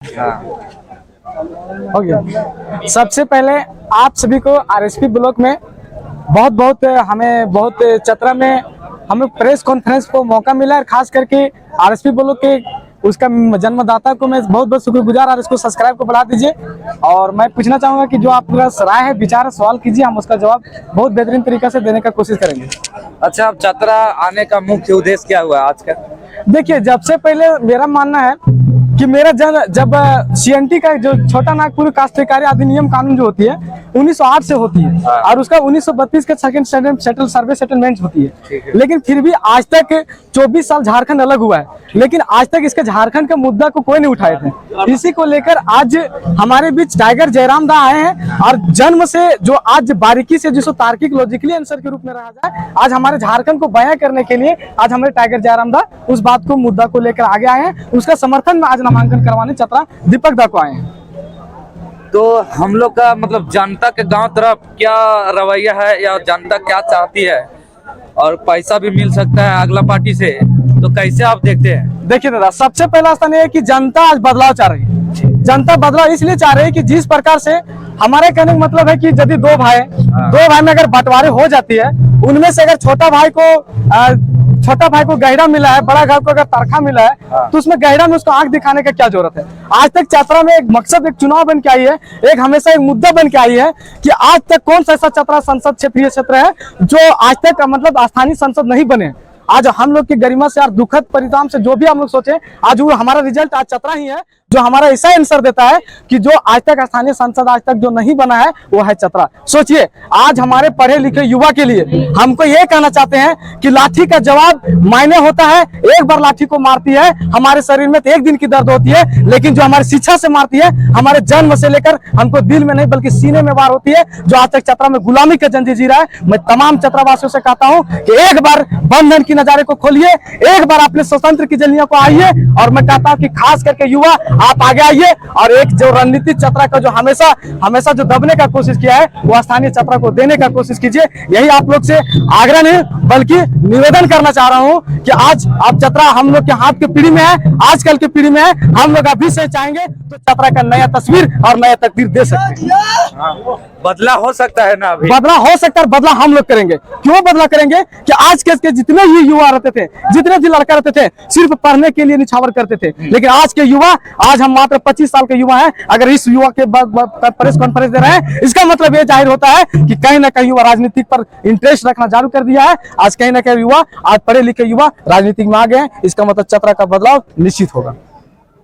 हाँ। हो गया। सबसे पहले आप सभी को आरएसपी ब्लॉक में बहुत हमें चतरा में हमें प्रेस कॉन्फ्रेंस को मौका मिला है। खास करके आरएसपी ब्लॉक के उसका जन्मदाता को मैं बहुत शुक्रगुजार और इसको सब्सक्राइब को बढ़ा दीजिए। और मैं पूछना चाहूँगा कि जो आपका राय है, विचार है, सवाल कीजिए, हम उसका जवाब बहुत बेहतरीन तरीके से देने का कोशिश करेंगे। अच्छा, अब चतरा आने का मुख्य उद्देश्य क्या हुआ आज का? देखिए, जब से पहले मेरा मानना है कि मेरा जब सीएनटी का जो छोटा नागपुर काश्तकारी अधिनियम कानून जो होती है 1908 से होती है और उसका 1932 के सेकंड सर्वे सेटलमेंट होती है। लेकिन फिर भी आज तक 24 साल झारखंड अलग हुआ है, लेकिन आज तक इसके झारखंड के मुद्दा को कोई नहीं उठाए थे। इसी को लेकर आज हमारे बीच टाइगर जयराम दा आए हैं और जन्म से जो आज बारीकी से जिसको तार्किक लॉजिकली आंसर के रूप में रहा जाए, आज हमारे झारखंड को बयां करने के लिए आज हमारे टाइगर जयराम दा उस बात को मुद्दा को लेकर आगे आए हैं। उसका समर्थन में आज नामांकन करवाने चतरा दीपक दा को आए हैं। तो हम लोग का मतलब जनता के गांव तरफ क्या रवैया है या जनता क्या चाहती है, और पैसा भी मिल सकता है अगला पार्टी से, तो कैसे आप देखते हैं? देखिए दादा, सबसे पहला स्थान है कि जनता आज बदलाव चाह रही है। जनता बदलाव इसलिए चाह रही है कि जिस प्रकार से हमारे कहने का मतलब है कि यदि दो भाई में अगर बंटवारे हो जाती है, उनमें से अगर छोटा भाई को गहरा मिला है, बड़ा भाई को अगर तरखा मिला है, तो उसमें गहरा में उसको आंख दिखाने का क्या जरूरत है? आज तक चतरा में एक मकसद, एक चुनाव बन के आई है, एक हमेशा एक मुद्दा बन के आई है कि आज तक कौन सा ऐसा चतरा संसद क्षेत्रीय क्षेत्र है जो आज तक मतलब स्थानीय संसद नहीं बने। आज हम लोग की गरिमा से और दुखद परिणाम से जो भी हम लोग सोचे, आज वो हमारा रिजल्ट आज चतरा ही है जो हमारा ऐसा आंसर देता है कि जो आज तक स्थानीय संसद आज तक जो नहीं बना है वो है चतरा। सोचिए, आज हमारे पढ़े लिखे युवा के लिए हमको ये कहना चाहते हैं कि लाठी का जवाब मायने होता है। एक बार लाठी को मारती है हमारे शरीर में तो एक दिन की दर्द होती है, लेकिन जो हमारी शिक्षा से मारती है, हमारे जन्म से लेकर हमको दिल में नहीं बल्कि सीने में वार होती है, जो आज तक चतरा में गुलामी का जंजीर जी रहा है। मैं तमाम चतरा वासियों से कहता हूँ कि एक बार बंधन की नजारे को खोलिए, एक बार अपने स्वतंत्र की जलियों को आइए, और मैं कहता हूँ कि खास करके युवा आप आगे आइए और एक जो रणनीति चतरा का जो हमेशा जो दबने का कोशिश किया है वो स्थानीय चतरा को देने का कोशिश कीजिए। यही आप लोग से आग्रह नहीं बल्कि निवेदन करना चाह रहा हूं कि आज आप चतरा हम लोग के हाथ की पीढ़ी में है, आजकल की पीढ़ी में है, हम लोग अभी से चाहेंगे तो चतरा का नया तस्वीर और नया तकदीर दे सकते हैं। बदला हो सकता है ना? अभी बदला हो सकता है, बदला हम लोग करेंगे। क्यों बदला करेंगे कि आज के जितने ही युवा रहते थे, जितने भी लड़का रहते थे, सिर्फ पढ़ने के लिए निछावर करते थे, लेकिन आज के युवा, आज हम मात्र 25 साल के युवा हैं, अगर इस युवा के प्रेस कॉन्फ्रेंस दे रहे हैं, इसका मतलब ये जाहिर होता है कि कहीं ना कहीं युवा राजनीति पर इंटरेस्ट रखना चालू कर दिया है। आज कहीं ना कहीं युवा, आज पढ़े लिखे युवा राजनीति में आ गए हैं, इसका मतलब चतरा का बदलाव निश्चित होगा।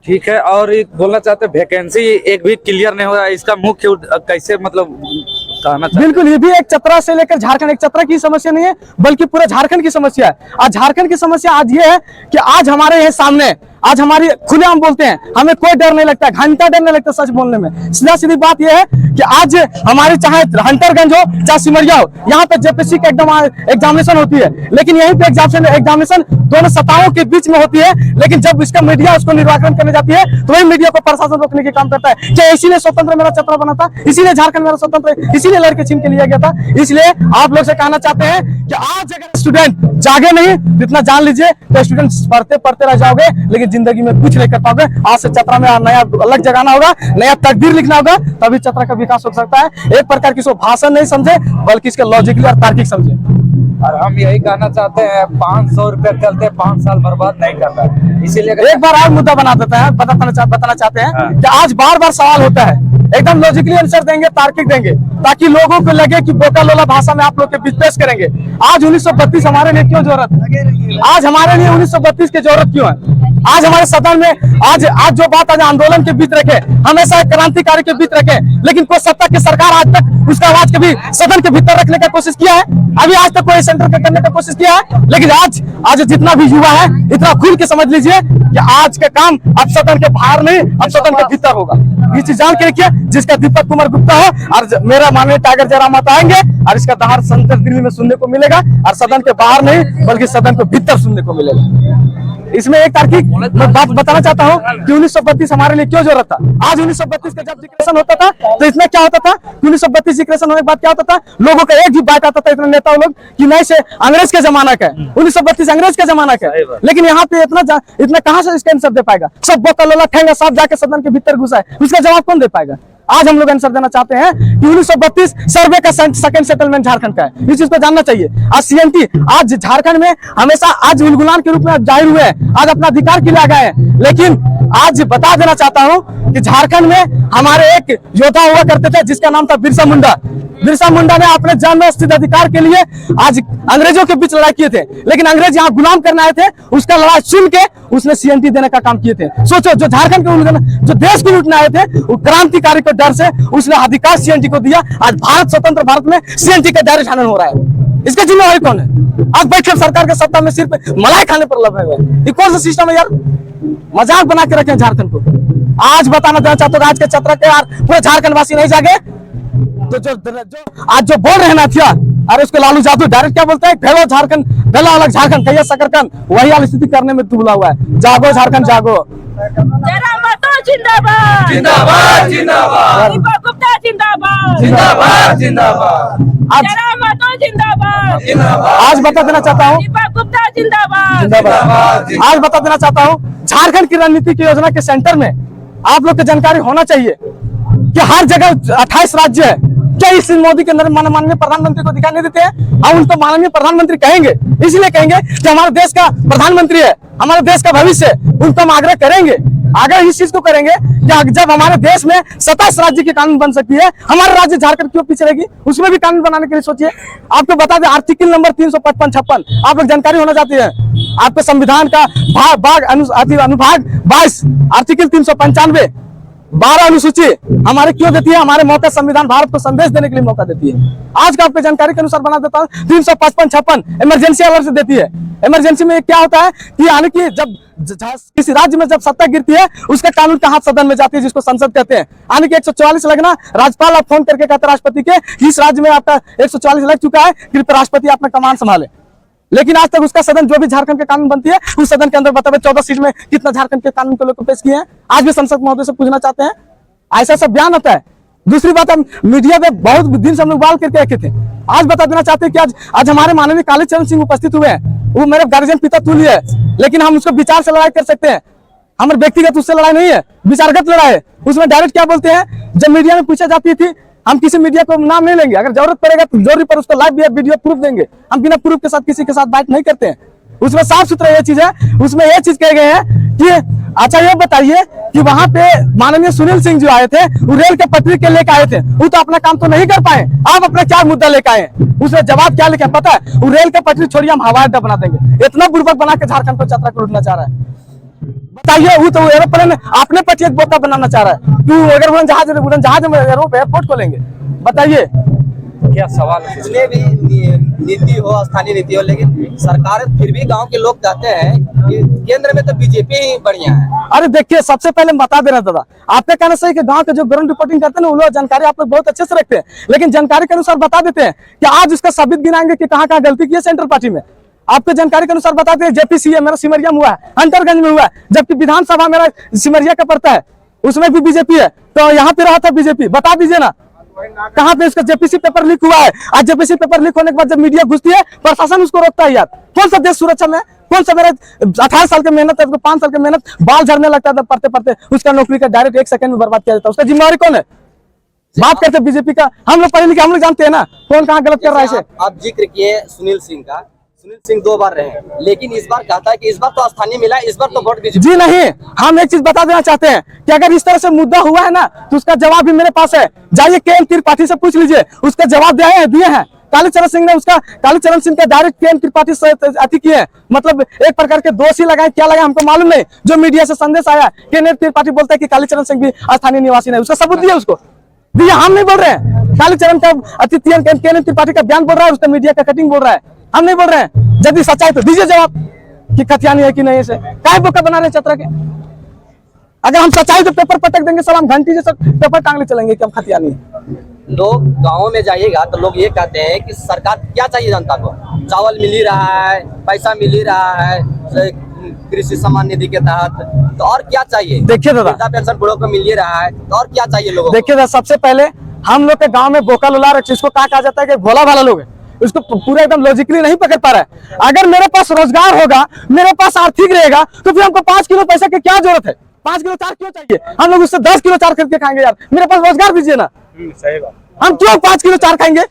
ठीक है। और एक बोलना चाहते हैं, वैकेंसी एक भी क्लियर नहीं हो रहा है, इसका मुख्य कैसे मतलब कहना चाहते? बिल्कुल, ये भी एक चतरा से लेकर झारखंड, एक चतरा की समस्या नहीं है बल्कि पूरा झारखंड की समस्या है। आज झारखंड की समस्या आज ये है कि आज हमारे यहाँ सामने, आज हमारी खुलेआम बोलते हैं, हमें कोई डर नहीं लगता, घंटा डर नहीं लगता सच बोलने में। सीधा सीधी बात यह है कि आज हमारी चाहे हंटरगंज हो चाहे सिमरिया हो, यहाँ पे जेपीएससी का एकदम एग्जामिनेशन होती है, लेकिन यहीं पे एग्जामिनेशन दोनों सत्ताओं के बीच में होती है। लेकिन जब इसका मीडिया उसको निराकरण करने जाती है तो वही मीडिया को प्रशासन रोकने का काम करता है। क्या इसीलिए स्वतंत्र मेरा चतरा बना था, इसीलिए झारखंड मेरा स्वतंत्र, इसीलिए लड़के छीन के लिया गया था। इसलिए आप लोग से कहना चाहते हैं कि आज अगर स्टूडेंट जागे नहीं, जितना जान लीजिए तो स्टूडेंट पढ़ते रह जाओगे, लेकिन जिंदगी में कुछ नहीं कर पाओगे। आज से चतरा में नया अलग जगाना होगा, नया तकदीर लिखना होगा, तभी चतरा का विकास हो सकता है। एक प्रकार की इसको भाषण नहीं समझे बल्कि इसके लॉजिकली और तार्किक समझे। और हम यही कहना चाहते हैं, 500 रुपए चलते 5 साल बर्बाद नहीं करता है। इसीलिए एक बार और मुद्दा बना देता है, बताना चाहते हैं कि आज बार सवाल होता है, एकदम लॉजिकली आंसर देंगे, तार्किक देंगे, ताकि लोगों को लगे कि बोका लोला भाषा में आप लोग के बीच पेश करेंगे। आज 1932 हमारे लिए क्यों जरूरत है? आज हमारे लिए 1932 की जरूरत क्यों है? आज हमारे सदन में आज जो बात आज आंदोलन के बीच रखे, हमेशा क्रांतिकारी के बीच रखे, लेकिन कोई सत्ता की सरकार आज तक उसका आवाज कभी सदन के भीतर रखने का कोशिश किया है? अभी आज तक कोई सेंटर करने का कोशिश किया है? लेकिन आज जितना भी युवा है, इतना खुल के समझ लीजिए कि आज का काम अब सदन के बाहर नहीं, अब सदन के भीतर होगा। ये चीज जान के रखिए। जिसका दीपक कुमार गुप्ता है, और मेरा माननीय टाइगर जयराम माता आएंगे और इसका दहाड़ संसद दिल्ली में सुनने को मिलेगा, और सदन के बाहर नहीं बल्कि सदन के भीतर सुनने को मिलेगा। इसमें एक तार्किक मैं बात बताना चाहता हूँ कि 1932 हमारे लिए क्यों जरूरत था। आज 1932 का जब डिक्लेरेशन होता था तो इसमें क्या होता था, 1932 डिक्लेरेशन होने के बाद क्या होता था, लोगों का एक ही बात आता था, इतने नेताओं लोग कि नहीं से अंग्रेज के जमाना का है, 1932 अंग्रेज के जमाना का है। लेकिन यहाँ पे इतना कहाँ से इसका आंसर दे पाएगा। सब बोतल वाला ठेंगा सब जाके सदन के भीतर घुसा है, उसका जवाब कौन दे पाएगा। आज हम लोग आंसर देना चाहते हैं कि 1932 सर्वे का सेकंड सेटलमेंट झारखंड का है, इस चीज को जानना चाहिए। आज सीएनटी आज झारखंड में हमेशा आज उलगुलान के रूप में जाहिर हुए हैं, आज अपना अधिकार के लिए आ गए हैं। लेकिन आज बता देना चाहता हूं कि झारखंड में हमारे एक योद्धा हुआ करते थे जिसका नाम था बिरसा मुंडा। बिरसा मुंडा ने अपने जन्म स्थित अधिकार के लिए आज अंग्रेजों के बीच लड़ाई किए थे, लेकिन अंग्रेज यहाँ गुलाम करने आए थे, उसका लड़ाई सुन के उसने सीएनटी देने का काम किए थे। सोचो, जो झारखंड के जो देश को लूटने आए थे, वो क्रांतिकारी को डर से उसने अधिकार सीएनटी को दिया। आज भारत स्वतंत्र भारत में सीएनटी का दायरे छानन हो रहा है, इसका जिम्मेवारी कौन है। आज बैठे सरकार के सत्ता में सिर्फ मलाई खाने पर लगे हुए, ये कौन सा सिस्टम है यार। मजाक बना के रखे झारखंड को। आज बताना देना चाहता हूँ, आज के चतरा के यार पूरे झारखंड वासी नहीं जागे तो जो आज जो बोल रहे ना थिया, अरे उसको लालू यादव डायरेक्ट क्या बोलते हैं, भेलो झारखंड, भेलो अलग झारखंड, कैया सकरकंद, वही वाली स्थिति करने में डूबा हुआ है। जागो झारखंड जागो। जयराम मातो जिंदाबाद जिंदाबाद जिंदाबाद दीपक गुप्ता जिंदाबाद जिंदाबाद जिंदाबाद जयराम मातो जिंदाबाद जिंदाबाद। आज बता देना चाहता हूँ, दीपक गुप्ता जिंदाबाद जिंदाबाद। आज बता देना चाहता हूँ, झारखंड की रणनीति की योजना के सेंटर में आप लोग को जानकारी होना चाहिए कि हर जगह 28 राज्य है। क्या इस मोदी के माननीय प्रधानमंत्री को दिखाई नहीं देते हैं। हम उनको माननीय प्रधानमंत्री कहेंगे, इसलिए कहेंगे कि हमारे देश का प्रधानमंत्री है, हमारे देश का भविष्य है। उनको हम आग्रह करेंगे, आग्रह इस चीज को करेंगे कि जब हमारे देश में 27 राज्य की कानून बन सकती है, हमारे राज्य झारखंड क्यों पीछे रहेगी। उसमें भी कानून बनाने के लिए सोचिए। आपको बता दें, आर्टिकल नंबर 355-56 आप लोग जानकारी होना चाहते हैं। आपके संविधान का अनुभाग 22 आर्टिकल 395 12 अनुसूची हमारे क्यों देती है, हमारे मौका संविधान भारत को संदेश देने के लिए मौका देती है। आज का आपको जानकारी के अनुसार बना देता हूँ, 355-56 इमरजेंसी अलर्ट देती है। इमरजेंसी में क्या होता है कि यानी कि जब किसी राज्य में जब सत्ता गिरती है, उसका कानून का हाथ सदन में जाती है, जिसको संसद कहते हैं। यानी कि 144 लगना, राज्यपाल आप फोन करके कहते राष्ट्रपति के इस राज्य में आपका 144 लग चुका है, कृपया राष्ट्रपति अपना कमान संभाले। लेकिन आज तक उसका सदन जो भी झारखंड के कानून बनती है, उस सदन के अंदर बतावे 14 सीट में कितना झारखंड के कानून को लोग पेश किए हैं। आज भी संसद महोदय से पूछना चाहते हैं, ऐसा सब बयान होता है। दूसरी बात, हम मीडिया पे बहुत दिन से हम लोग बाल करके रखे थे। आज बता देना चाहते हैं कि आज हमारे माननीय कालीचरण सिंह उपस्थित हुए हैं। वो मेरे गार्जियन पिता तुल्य है, लेकिन हम उसको विचार से लड़ाई कर सकते हैं। हमारे व्यक्तिगत उससे लड़ाई नहीं है, विचारगत लड़ाई है। उसमें डायरेक्ट क्या बोलते हैं, जब मीडिया में पूछा जाती थी, हम किसी मीडिया को नाम नहीं लेंगे, अगर जरूरत पड़ेगा तो जरूरी पर उसको लाइव वीडियो प्रूफ देंगे। हम बिना प्रूफ के साथ किसी के साथ बात नहीं करते हैं। उसमें साफ सुथरा ये चीज है, उसमें ये चीज कहे गए हैं कि अच्छा ये बताइए कि वहां पे माननीय सुनील सिंह जो आए थे, वो रेल के पटरी के लेके आए थे, वो तो अपना काम तो नहीं कर पाए। आप अपना क्या मुद्दा लेके आए, उसने जवाब क्या लिखा पता है, वो रेल के पटरी छोड़िए हम हवाई अड्डा बना देंगे। इतना बुर्बक बना के झारखंड को चतरा को लूटना चाह रहा है। बताइए, वो तो एरोप्लेन अपने पट्टी एक बोका बनाना चाह रहा है। क्यों, अगर उड़न जहाज में एयरपोर्ट खोलेंगे, बताइए क्या सवाल है। जितने भी नीति हो, स्थानीय नीति हो, लेकिन सरकार फिर भी गांव के लोग कहते हैं कि केंद्र में तो बीजेपी ही बढ़िया है। अरे देखिए, सबसे पहले बता देना दादा, आपका कहना सही कि गांव के जो ग्राउंड रिपोर्टिंग करते हैं ना, वो लोग जानकारी आप लोग बहुत अच्छे से रखते हैं, लेकिन जानकारी के अनुसार बता देते हैं कि आज उसका साबित गिनाएंगे कि कहाँ गलती की है सेंट्रल पार्टी में। आपको जानकारी के अनुसार बताते हैं, जेपीसीए मेरा सिमरिया में हुआ है, अंतरगंज में हुआ है, जबकि विधानसभा मेरा सिमरिया का पड़ता है, उसमें भी बीजेपी है। तो यहाँ पे रहा था बीजेपी, बता दीजिए ना कहाँ पे उसका जेपीसी पेपर लीक हुआ है। आज जेपीसी पेपर लीक होने के बाद जब मीडिया घुसती है, प्रशासन उसको रोकता है। यार कौन सा देश सुरक्षा में, कौन सा मेरा 18 साल की मेहनत है, 5 साल की मेहनत बाल झड़ने लगता है पढ़ते पढ़ते, उसका नौकरी का डायरेक्ट 1 सेकंड में बर्बाद किया जाता है। उसका जिम्मेवारी कौन है। बात करते बीजेपी का, हम लोग पढ़े लिखे, हम लोग जानते हैं ना कौन कहाँ गलत कर रहा है इसे। आप जिक्र किए सुनील सिंह का, सुनील सिंह 2 बार रहे, लेकिन इस बार कहता है कि इस बार तो स्थानीय मिला, इस बार तो वोट बीजेपी। जी नहीं, हम एक चीज बता देना चाहते हैं कि अगर इस तरह से मुद्दा हुआ है ना, तो उसका जवाब भी मेरे पास है। जाइए के.एन. त्रिपाठी से पूछ लीजिए, उसका जवाब दिए हैं। कालीचरण सिंह का डायरेक्ट के.एन. त्रिपाठी से अति किए, मतलब एक प्रकार के दोषी लगाए, क्या लगाए हमको मालूम नहीं। जो मीडिया से संदेश आया, के.एन. त्रिपाठी बोलता है कि कालीचरण सिंह भी स्थानीय निवासी नहीं, उसका सबूत दिया उसको दिए। हम नहीं बोल रहे हैं, कालीचरण का अतिथि के.एन. त्रिपाठी का बयान बोल रहा है, उसका मीडिया का कटिंग बोल रहा है, हम नहीं बोल रहे हैं। यदि सच्चाई तो दीजिए जवाब कि कथियानी है कि नहीं, इसे काय बोका बना रहे चतरा के। अगर हम सच्चाई तो पेपर पटक देंगे, साला हम घंटी जैसा पेपर टांग ले चलेंगे कि हम खतिया नहीं है। लोग गाँव में जाइएगा तो लोग ये कहते हैं कि सरकार क्या चाहिए जनता को, चावल मिल ही रहा है, पैसा मिल ही रहा है कृषि सम्मान निधि के तहत, तो और क्या चाहिए। देखिए दादा, वृद्धा पेंशन बुढ़ों को मिल ही रहा है, तो और क्या चाहिए लोगों को। देखिए दादा, सबसे पहले हम लोग के गांव में बोका लुलार जिसको कहा जाता है कि भोला भाला लोग है, उसको पूरा एकदम लॉजिकली नहीं पकड़ पा रहा है। अगर मेरे पास रोजगार होगा, मेरे पास आर्थिक रहेगा, तो फिर हमको 5 किलो पैसे की क्या जरूरत है? 5 किलो चार क्यों चाहिए? हम लोग उससे 10 किलो चार करके खाएंगे यार। मेरे पास रोजगार दीजिए ना, सही बात। हम क्यों 5 किलो चार खाएंगे?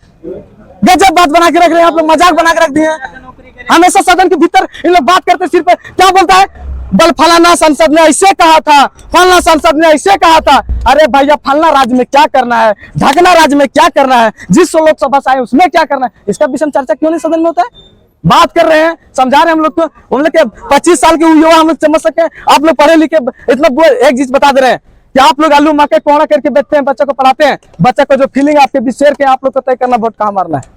गजब बात बना के रख रहे हैं आप लोग, मजाक बना के रख दिए हैं। हमेशा सदन के भीतर इन लोग बात करते, सिर पर क्या बोलता है, बल फलाना संसद ने ऐसे कहा था, फलाना संसद ने ऐसे कहा था। अरे भैया, फलाना राज्य में क्या करना है, ढकना राज्य में क्या करना है, जिस लोकसभा से आए उसमें क्या करना है, इसका विषय चर्चा क्यों नहीं सदन में होता है? बात कर रहे हैं, समझा रहे हैं हम लोग को। हम लोग के 25 साल के युवा हम लोग समझ सके, आप लोग पढ़े लिखे इतना एक चीज बता दे रहे हैं कि आप लोग आलू मकई कोहड़ा करके बेचते हैं, बच्चों को पढ़ाते हैं, बच्चा को जो फीलिंग आपके बीच शेयर के आप लोग को तय करना वोट कहाँ मारना है।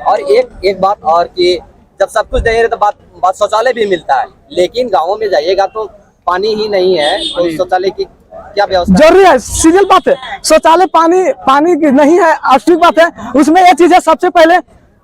और एक बात और कि जब सब कुछ दे रहे तो बात शौचालय भी मिलता है, लेकिन गाँव में जाइएगा तो पानी ही नहीं है, तो शौचालय की क्या व्यवस्था जरूरी है? सीरियल बात है, शौचालय पानी की नहीं है, आवश्यक बात है। उसमें यह चीज है, सबसे पहले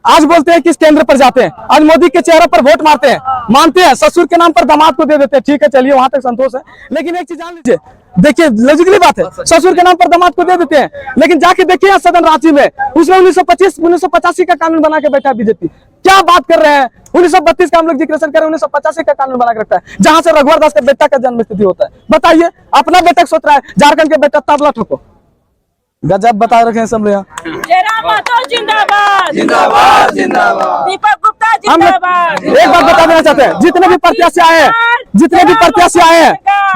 आज बोलते हैं किस केंद्र पर जाते हैं, आज मोदी के चेहरे पर वोट मारते हैं, मानते हैं, ससुर के नाम पर दामाद को दे देते हैं, ठीक है चलिए वहां तक संतोष है। लेकिन एक चीज जान लीजिए, देखिए लॉजिकली बात है, ससुर के नाम पर दामाद को दे देते हैं, लेकिन जाके देखिए सदन रांची में, उसमें 1985 का कानून बना के बैठा बीजेपी। क्या बात कर रहे हैं? 1932 का हम लोग जिक्र कर रहे हैं, 1985 का कानून बना के रखता है, जहां से रघुवर दास के बेटा का जन्म स्थिति होता है। बताइए, अपना बेटा सोच रहा है झारखंड के बेटा तबला ठोको, गजब बता रखे हैं सब लोग। जयराम मातो जिंदाबाद, जिंदाबाद जिंदाबाद। दीपक गुप्ता हम लोग जिंदाबाद। एक बात बता देना चाहते हैं, जितने भी प्रत्याशी आए हैं,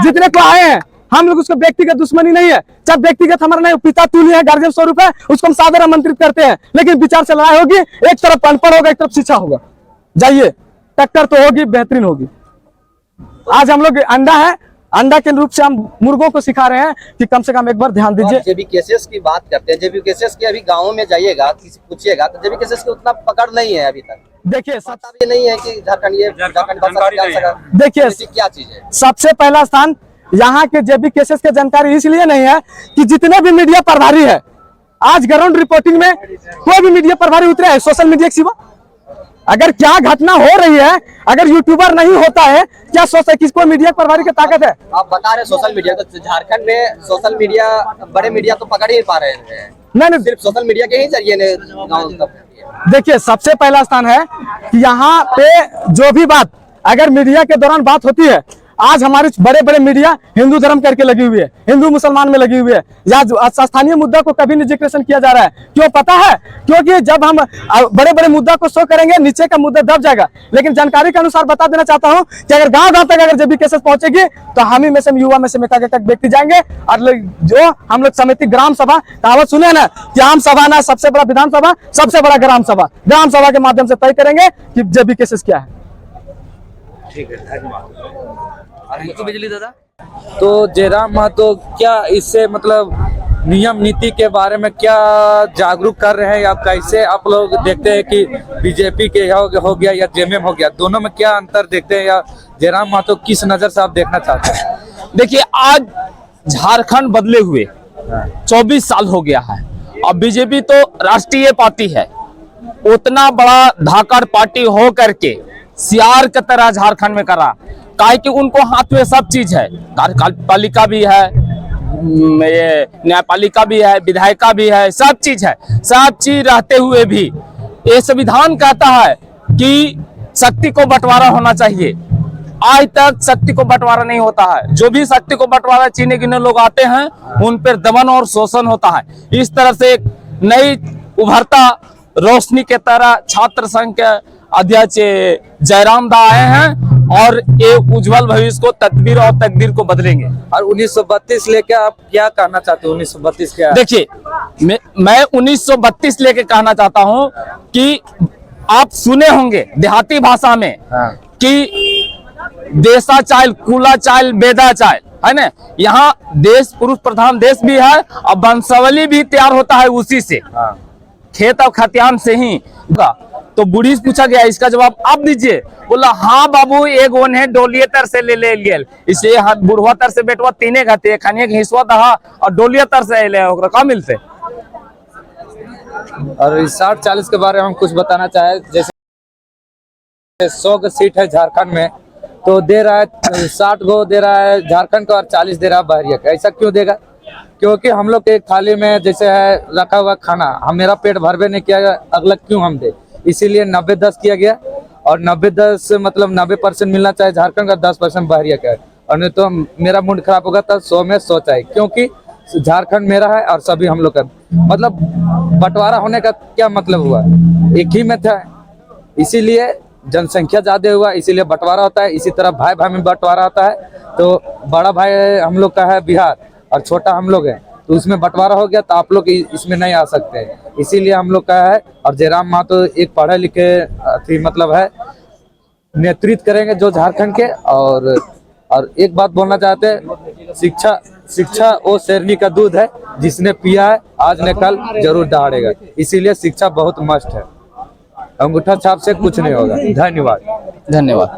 जितने को आए हैं, हम लोग उसको व्यक्तिगत दुश्मनी नहीं है। जब व्यक्तिगत हमारा नहीं, पिता तुल्य है, गार्जियन स्वरूप है, उसको हम सादर आमंत्रित करते हैं, लेकिन विचार से लड़ाई होगी, एक तरफ अनपढ़ होगा, एक तरफ शिक्षा होगा। जाइए, टक्कर तो होगी, बेहतरीन होगी। आज हम लोग अंडा है, अंडा के रूप से हम मुर्गों को सिखा रहे हैं कि कम से कम एक बार ध्यान दीजिए। जेबी केसेस की बात करते हैं, जेबी केसेस की अभी गाँव में जाइएगा, किसी पूछिएगा तो जेबी केसेस की उतना पकड़ नहीं है अभी तक। देखिए, पता भी नहीं है कि झारखंड देखिए क्या चीज है। सबसे पहला स्थान यहाँ के जेबी केसेस के जानकारी इसलिए नहीं है कि जितने भी मीडिया प्रभारी है, आज ग्राउंड रिपोर्टिंग में कोई भी मीडिया प्रभारी उतरे है सोशल मीडिया के सिवा? अगर क्या घटना हो रही है, अगर यूट्यूबर नहीं होता है, क्या सोचते हैं किसको मीडिया प्रभारी की ताकत है? आप बता रहे सोशल मीडिया, तो झारखंड में सोशल मीडिया, बड़े मीडिया तो पकड़ ही पा रहे हैं, नहीं, सिर्फ सोशल मीडिया के ही जरिए गाँव तक। देखिए, सबसे पहला स्थान है कि यहाँ पे जो भी बात अगर मीडिया के दौरान बात होती है, आज हमारे बड़े बड़े मीडिया हिंदू धर्म करके लगी हुई है, हिंदू मुसलमान में लगी हुई है, या स्थानीय मुद्दा को कभी नहीं जिक्र किया जा रहा है। क्यों पता है? क्योंकि जब हम बड़े बड़े मुद्दा को शो करेंगे, नीचे का मुद्दा दब जाएगा। लेकिन जानकारी के अनुसार बता देना चाहता हूं कि अगर गांव तक अगर जेबी केसेस पहुंचेगी तो हम ही में से युवा में से एक व्यक्ति जाएंगे, और जो हम लोग समिति ग्राम सभा कहावत सुने ना कि आम सभा ना सबसे बड़ा विधानसभा, सबसे बड़ा ग्राम सभा के माध्यम से तय करेंगे कि जेबी केसेस क्या है। ठीक है, धन्यवाद। बिजली दादा, तो जयराम महतो क्या इससे मतलब नियम नीति के बारे में क्या जागरूक कर रहे हैं, या कैसे आप लोग देखते हैं कि बीजेपी के हो गया या जेएमएम हो गया, दोनों में क्या अंतर देखते हैं, या जयराम महतो किस नजर से आप देखना चाहते हैं? देखिए, आज झारखंड बदले हुए 24 साल हो गया है, और बीजेपी तो राष्ट्रीय पार्टी है, उतना बड़ा धाकड़ पार्टी हो करके सियार की तरह झारखंड में करा, काहे कि उनको हाथ में सब चीज है, कार्यपालिका भी है, ये न्यायपालिका भी है, विधायिका भी है, सब चीज है। सब चीज रहते हुए भी ये संविधान कहता है कि शक्ति को बंटवारा होना चाहिए। आज तक शक्ति को बंटवारा नहीं होता है, जो भी शक्ति को बंटवारा चीने गिने लोग आते हैं उन पर दमन और शोषण होता है। इस तरह से एक नई उभरता रोशनी के तरह छात्र संघ के अध्यक्ष जयराम दा आए हैं, और ये उज्जवल भविष्य को तदबीर और तकदीर को बदलेंगे। और 1932 लेके आप क्या कहना चाहते हो? 1932 क्या? देखिए, मैं 1932 लेके कहना चाहता हूं कि आप सुने होंगे देहाती भाषा में कि देसा चाइल, कुला चाइल, बेदा चाइल, है ना। यहाँ देश पुरुष प्रधान देश भी है, और वंशावली भी तैयार होता है उसी से, खेत और खतियान से ही। तो बूढ़ी से पूछा गया, इसका जवाब आप दीजिए। बोला हाँ बाबू, एक वन है डोलिये तर से ले गेल, इसलिए बुढ़वा तर से बेटवा तीने घाते खाने के हिस्सा दहा और डोलिया तर से ले ओकरा का मिलते। और इस 60-40 के बारे में हम कुछ बताना चाहे, जैसे 100 का सीट है झारखंड में, तो दे रहा है 60 गो दे रहा है झारखंड का और 40 दे रहा है बहरिया का। ऐसा क्यों देगा? क्योंकि हम लोग के थाली में जैसे है रखा हुआ खाना, हम मेरा पेट भरवे नहीं किया, अगला क्यों हम दे, इसीलिए 90-10 किया गया। और 90-10 मतलब 90% मिलना चाहिए झारखंड का, 10% बहरिया का है। और नहीं तो मेरा मूड खराब होगा, तब 100 में 100 चाहिए, क्योंकि झारखंड मेरा है और सभी हम लोग का। मतलब बंटवारा होने का क्या मतलब हुआ, एक ही में था, इसीलिए जनसंख्या ज्यादा हुआ, इसीलिए बंटवारा होता है। इसी तरह भाई भाई में बंटवारा होता है, तो बड़ा भाई हम लोग का है बिहार और छोटा हम लोग है, तो उसमें बंटवारा हो गया, तो आप लोग इसमें नहीं आ सकते हैं, इसीलिए हम लोग का है। और जयराम महतो एक पढ़े लिखे मतलब है, नेतृत्व करेंगे जो झारखंड के। और एक बात बोलना चाहते हैं, शिक्षा वो शेरनी का दूध है, जिसने पिया है आज न कल जरूर दहाड़ेगा, इसीलिए शिक्षा बहुत मस्ट है। अंगूठा छाप से कुछ नहीं होगा। धन्यवाद। धन्यवाद।